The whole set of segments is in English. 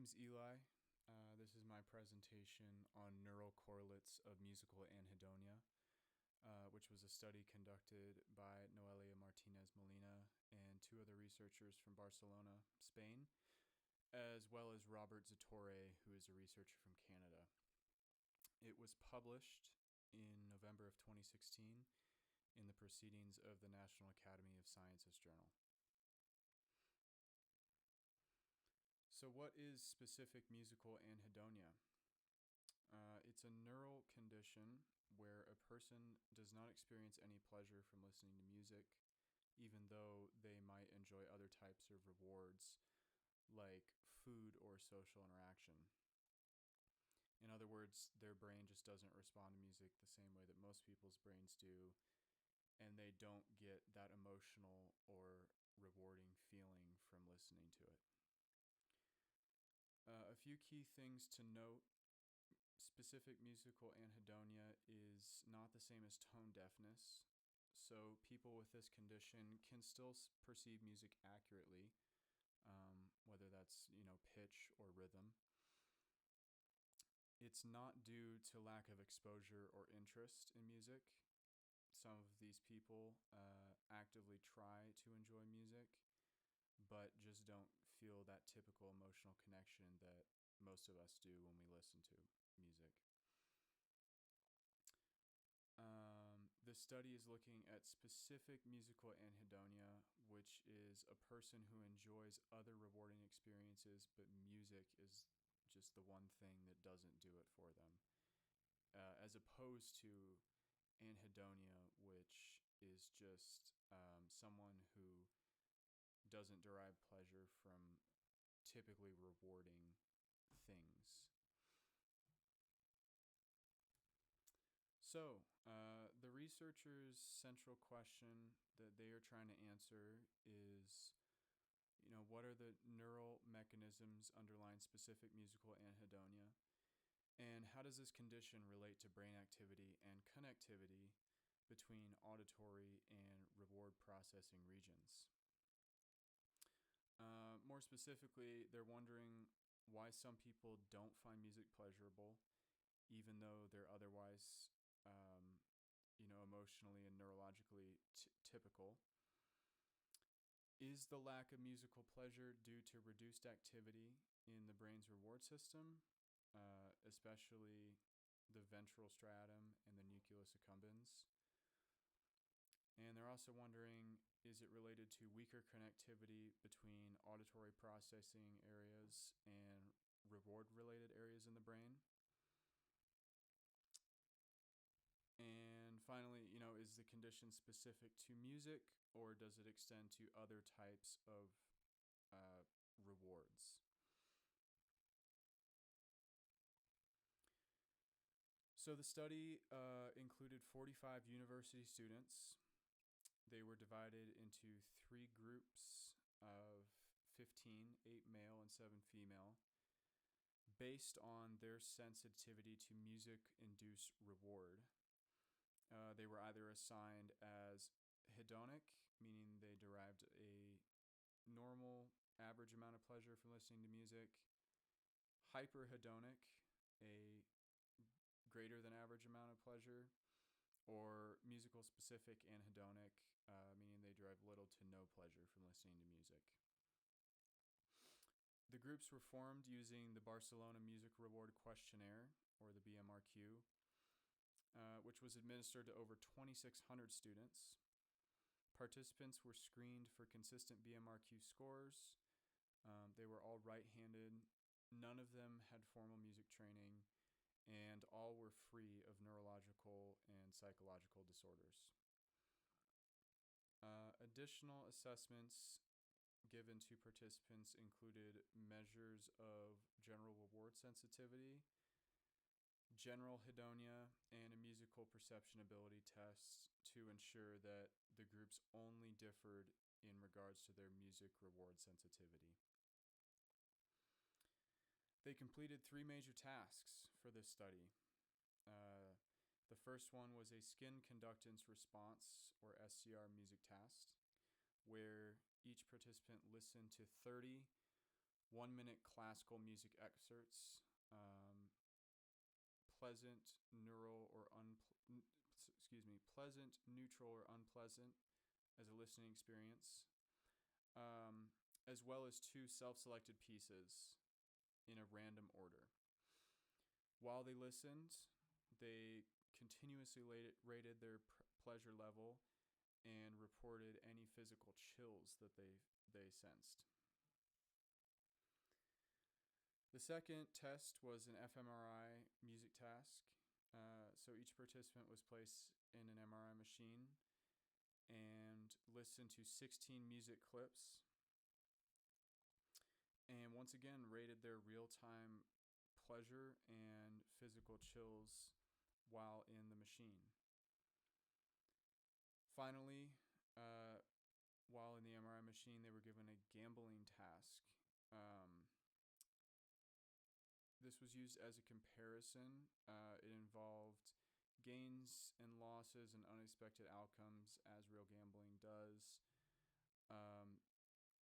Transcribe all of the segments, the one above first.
name's Eli. This is my presentation on neural correlates of musical anhedonia, which was a study conducted by Noelia Martinez Molina and two other researchers from Barcelona, Spain, as well as Robert Zatorre, who is a researcher from Canada. It was published in November of 2016 in the Proceedings of the National Academy of Sciences Journal. So what is specific musical anhedonia? It's a neural condition where a person does not experience any pleasure from listening to music, even though they might enjoy other types of rewards like food or social interaction. In other words, their brain just doesn't respond to music the same way that most people's brains do, and they don't get that emotional or rewarding feeling from listening to it. A few key things to note. Specific musical anhedonia is not the same as tone deafness, so people with this condition can still perceive music accurately, whether that's, pitch or rhythm. It's not due to lack of exposure or interest in music. Some of these people actively try to enjoy music, but just don't feel that typical emotional connection that most of us do when we listen to music. This study is looking at specific musical anhedonia, which is a person who enjoys other rewarding experiences, but music is just the one thing that doesn't do it for them, as opposed to anhedonia, which is just someone who doesn't derive pleasure from typically rewarding things. So, the researchers' central question that they are trying to answer is, what are the neural mechanisms underlying specific musical anhedonia? And how does this condition relate to brain activity and connectivity between auditory and reward processing regions? More specifically, they're wondering why some people don't find music pleasurable, even though they're otherwise, emotionally and neurologically typical. Is the lack of musical pleasure due to reduced activity in the brain's reward system, especially the ventral striatum and the nucleus accumbens? And they're also wondering, is it related to weaker connectivity between auditory processing areas and reward-related areas in the brain? And finally, is the condition specific to music, or does it extend to other types of rewards? So the study included 45 university students. They were divided into three groups of 15, 8 male and 7 female, based on their sensitivity to music-induced reward. They were either assigned as hedonic, meaning they derived a normal, average amount of pleasure from listening to music, hyperhedonic, a greater than average amount of pleasure, or musical specific anhedonic, meaning they derive little to no pleasure from listening to music. The groups were formed using the Barcelona Music Reward Questionnaire, or the BMRQ, which was administered to over 2,600 students. Participants were screened for consistent BMRQ scores. They were all right-handed. None of them had formal music training, and all were free of neurological and psychological disorders. Additional assessments given to participants included measures of general reward sensitivity, general hedonia, and a musical perception ability test to ensure that the groups only differed in regards to their music reward sensitivity. They completed 3 major tasks for this study. The first one was a skin conductance response, or SCR music test, where each participant listened to 30 1-minute classical music excerpts, pleasant, pleasant, neutral, or unpleasant as a listening experience, as well as 2 self-selected pieces in a random order. While they listened, they continuously rated their pleasure level and reported any physical chills that they sensed. The second test was an fMRI music task. So each participant was placed in an MRI machine and listened to 16 music clips, and once again rated their real-time pleasure and physical chills while in the machine. Finally, while in the MRI machine, they were given a gambling task. This was used as a comparison. It involved gains and losses and unexpected outcomes, as real gambling does,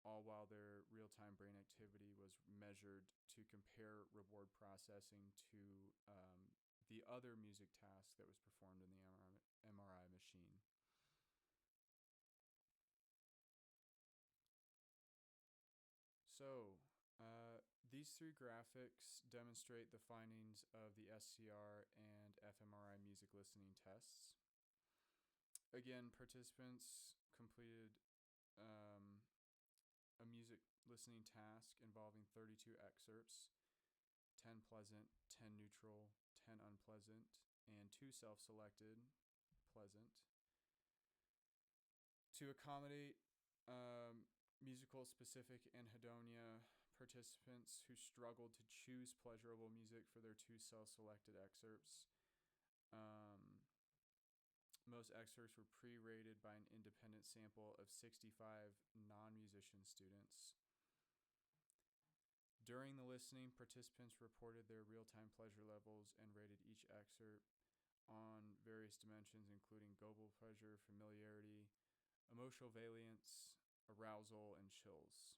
all while their real-time brain activity was measured to compare reward processing to the other music task that was performed in the MRI machine. So, these 3 graphics demonstrate the findings of the SCR and fMRI music listening tests. Again, participants completed a music listening task involving 32 excerpts, 10 pleasant, 10 neutral, 10 unpleasant, and 2 self-selected pleasant. To accommodate musical specific anhedonia, participants who struggled to choose pleasurable music for their 2 self-selected excerpts. Most excerpts were pre-rated by an independent sample of 65 non-musician students. During the listening, participants reported their real-time pleasure levels and rated each excerpt on various dimensions, including global pleasure, familiarity, emotional valence, arousal, and chills.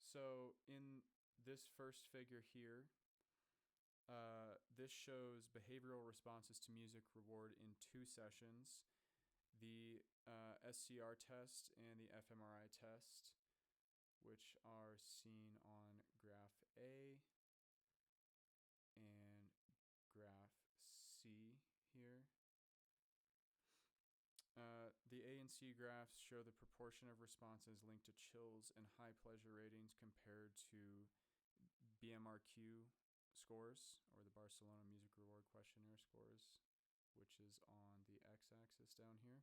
So in this first figure here, this shows behavioral responses to music reward in 2 sessions, the SCR test and the fMRI test, which are seen on graph A and graph C here. The A and C graphs show the proportion of responses linked to chills and high pleasure ratings compared to BMRQ scores, or the Barcelona Music Reward Questionnaire scores, which is on the x-axis down here.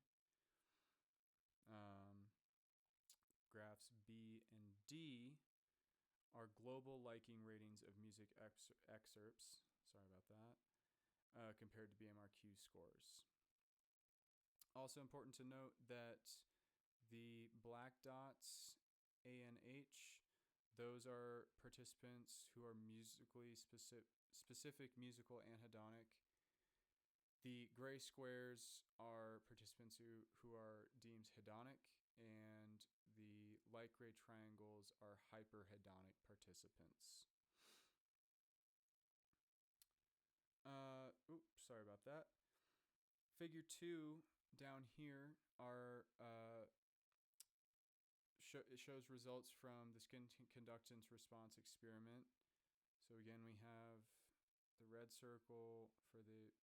Graphs B and D are global liking ratings of music excerpts, sorry about that, compared to BMRQ scores. Also important to note that the black dots, A and H, those are participants who are musically specific musical anhedonic. The gray squares are participants who are deemed hedonic, and the light gray triangles are hyperhedonic participants. Sorry about that. Figure 2 down here are it shows results from the skin conductance response experiment. So again, we have the red circle for the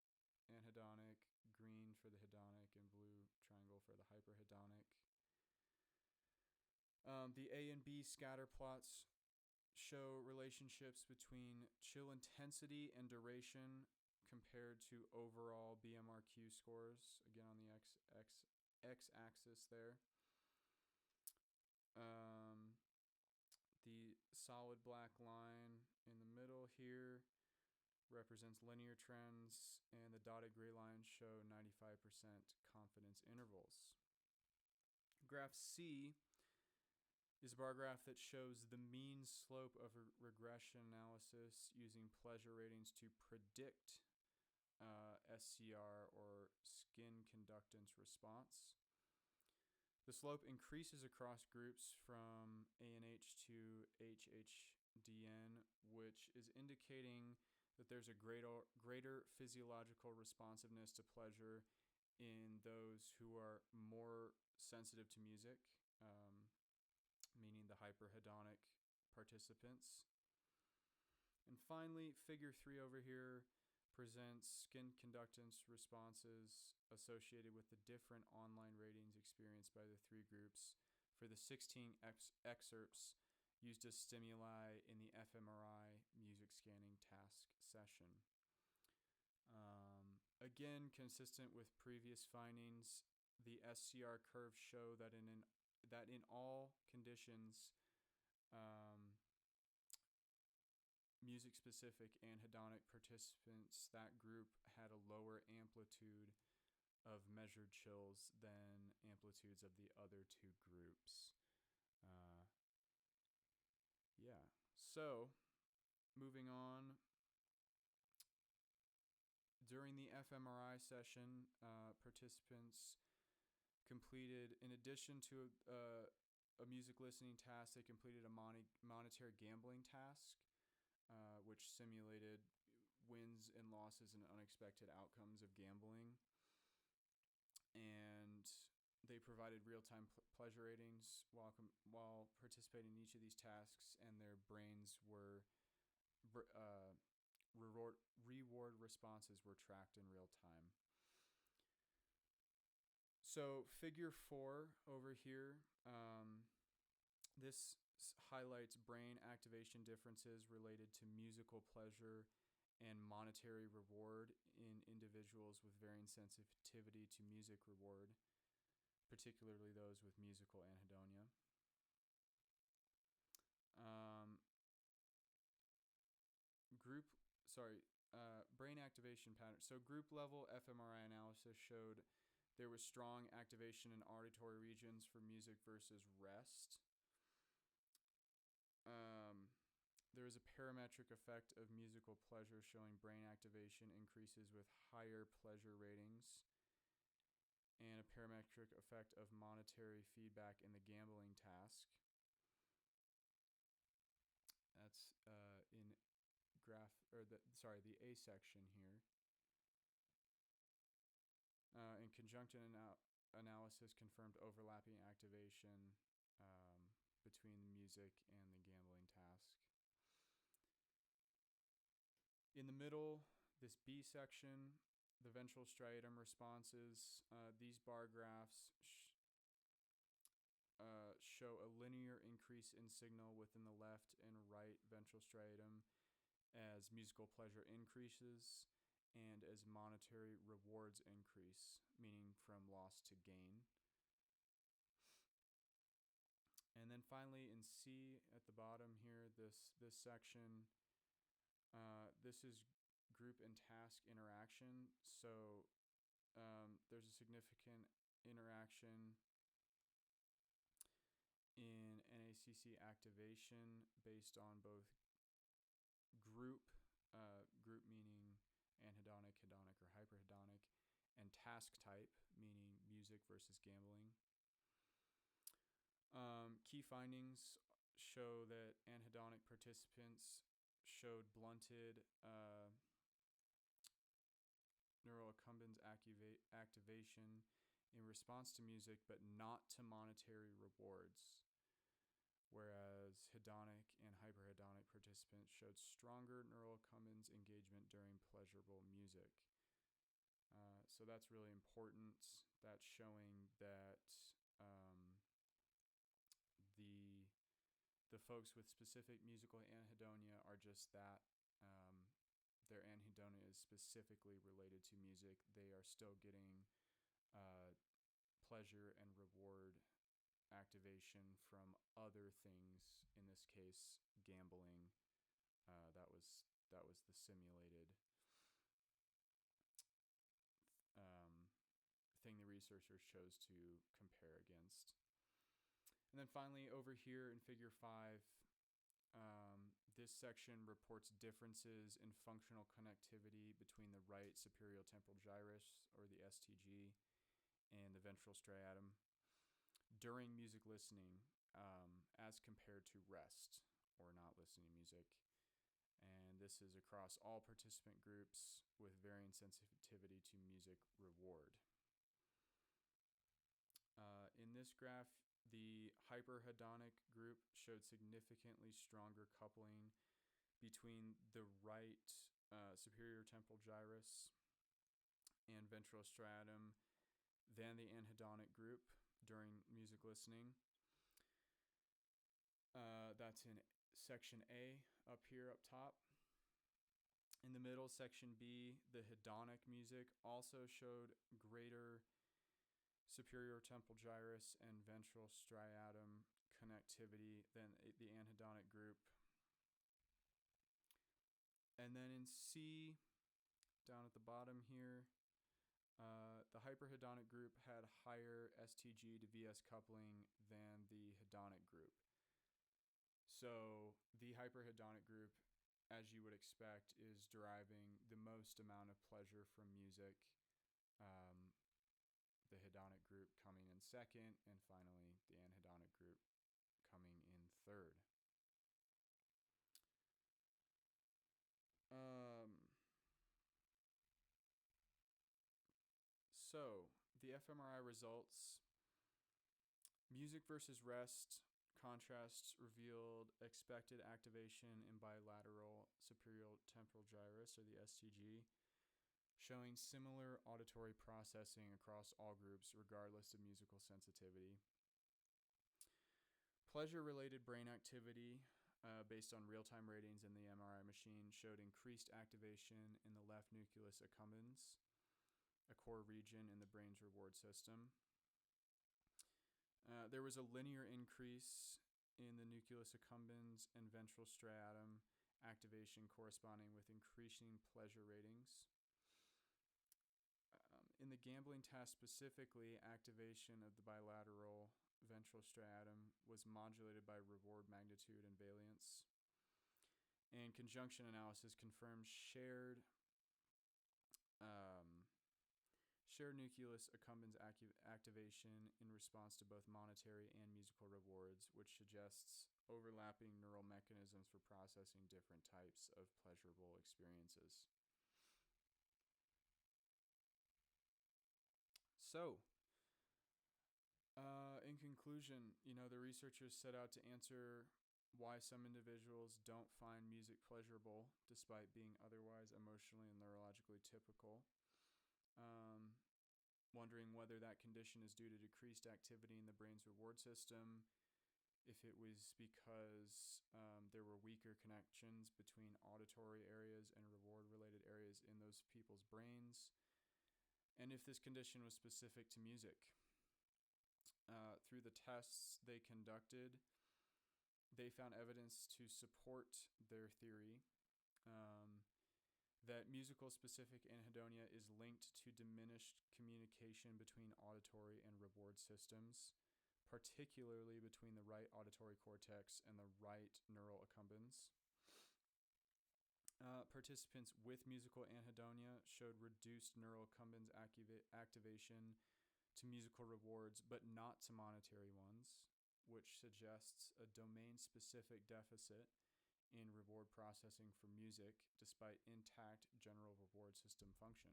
anhedonic, green for the hedonic, and blue triangle for the hyperhedonic. The A and B scatter plots show relationships between chill intensity and duration compared to overall BMRQ scores, again on the x-axis there. The solid black line in the middle here represents linear trends, and the dotted gray lines show 95% confidence intervals. Graph C is a bar graph that shows the mean slope of a regression analysis using pleasure ratings to predict SCR, or skin conductance response. The slope increases across groups from ANH to HHDN, which is indicating that there's a greater physiological responsiveness to pleasure in those who are more sensitive to music, meaning the hyperhedonic participants. And finally, figure 3 over here presents skin conductance responses associated with the different online ratings experienced by the 3 groups for the 16 excerpts used as stimuli in the fMRI music scanning task session. Again, consistent with previous findings, the SCR curves show that in all conditions, music-specific anhedonic participants, that group had a lower amplitude of measured chills than amplitudes of the other 2 groups. So moving on, during the fMRI session, participants completed, in addition to a music listening task, they completed a monetary gambling task, which simulated wins and losses and unexpected outcomes of gambling. And they provided real-time pleasure ratings while participating in each of these tasks, and their brains were reward responses were tracked in real time. So figure 4 over here, this highlights brain activation differences related to musical pleasure and monetary reward in individuals with varying sensitivity to music reward, particularly those with musical anhedonia. Brain activation patterns. So group level fMRI analysis showed there was strong activation in auditory regions for music versus rest. There is a parametric effect of musical pleasure showing brain activation increases with higher pleasure ratings, and a parametric effect of monetary feedback in the gambling task. That's in the A section here. In conjunction analysis confirmed overlapping activation between the music and the gambling task. In the middle, this B section, the ventral striatum responses, these bar graphs show a linear increase in signal within the left and right ventral striatum as musical pleasure increases and as monetary rewards increase, meaning from loss to gain. And then finally in C at the bottom here, this section, this is group and task interaction. So there's a significant interaction in NACC activation based on both group meaning anhedonic, hedonic, or hyperhedonic, and task type, meaning music versus gambling. Key findings show that anhedonic participants showed blunted neural accumbens activation in response to music, but not to monetary rewards, whereas hedonic and hyperhedonic participants showed stronger neural accumbens engagement during pleasurable music. So that's really important. That's showing that the folks with specific musical anhedonia are just that. Their anhedonia is specifically related to music. They are still getting pleasure and reward activation from other things. In this case, gambling. That was the simulated thing the researchers chose to compare against. And then finally, over here in figure 5, this section reports differences in functional connectivity between the right superior temporal gyrus, or the STG, and the ventral striatum. during music listening as compared to rest or not listening to music. And this is across all participant groups with varying sensitivity to music reward. In this graph, the hyperhedonic group showed significantly stronger coupling between the right superior temporal gyrus and ventral striatum than the anhedonic group during music listening. That's in section A up here up top. In the middle, section B, the hedonic music also showed greater superior temporal gyrus and ventral striatum connectivity than the anhedonic group. And then in C, down at the bottom here, the hyperhedonic group had higher STG to VS coupling than the hedonic group. So the hyperhedonic group, as you would expect, is deriving the most amount of pleasure from music. The hedonic group coming in second, and finally the anhedonic group coming in third. So the fMRI results, music versus rest contrasts revealed expected activation in bilateral superior temporal gyrus, or the STG, showing similar auditory processing across all groups regardless of musical sensitivity. Pleasure-related brain activity based on real-time ratings in the MRI machine showed increased activation in the left nucleus accumbens, a core region in the brain's reward system. There was a linear increase in the nucleus accumbens and ventral striatum activation corresponding with increasing pleasure ratings. In the gambling test specifically, activation of the bilateral ventral striatum was modulated by reward magnitude and valence. And conjunction analysis confirmed shared nucleus accumbens activation in response to both monetary and musical rewards, which suggests overlapping neural mechanisms for processing different types of pleasurable experiences. So, in conclusion, the researchers set out to answer why some individuals don't find music pleasurable despite being otherwise emotionally and neurologically typical. Wondering whether that condition is due to decreased activity in the brain's reward system, if it was because there were weaker connections between auditory areas and reward-related areas in those people's brains, and if this condition was specific to music. Through the tests they conducted, they found evidence to support their theory that musical-specific anhedonia is linked to diminished communication between auditory and reward systems, particularly between the right auditory cortex and the right neural accumbens. Participants with musical anhedonia showed reduced neural accumbens activation to musical rewards, but not to monetary ones, which suggests a domain-specific deficit in reward processing for music, despite intact general reward system function.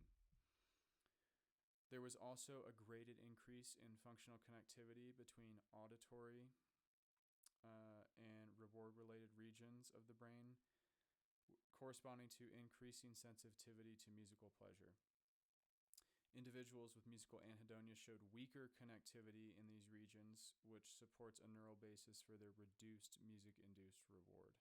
There was also a graded increase in functional connectivity between auditory and reward-related regions of the brain, corresponding to increasing sensitivity to musical pleasure. Individuals with musical anhedonia showed weaker connectivity in these regions, which supports a neural basis for their reduced music-induced reward.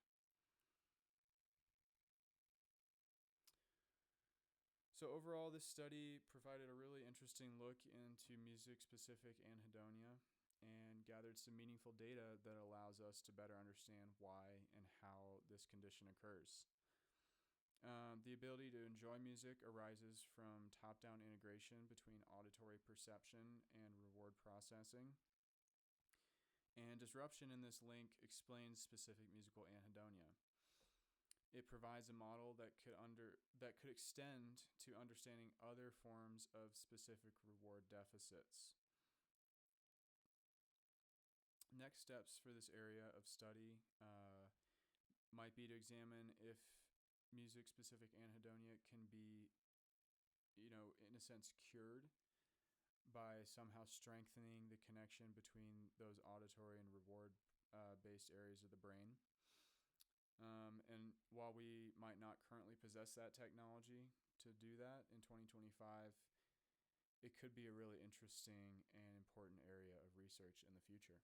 So overall, this study provided a really interesting look into music-specific anhedonia and gathered some meaningful data that allows us to better understand why and how this condition occurs. The ability to enjoy music arises from top-down integration between auditory perception and reward processing. And disruption in this link explains specific musical anhedonia. It provides a model that could extend to understanding other forms of specific reward deficits. Next steps for this area of study might be to examine if music-specific anhedonia can be, in a sense, cured by somehow strengthening the connection between those auditory and reward-based areas of the brain. And while we might not currently possess that technology to do that in 2025, it could be a really interesting and important area of research in the future.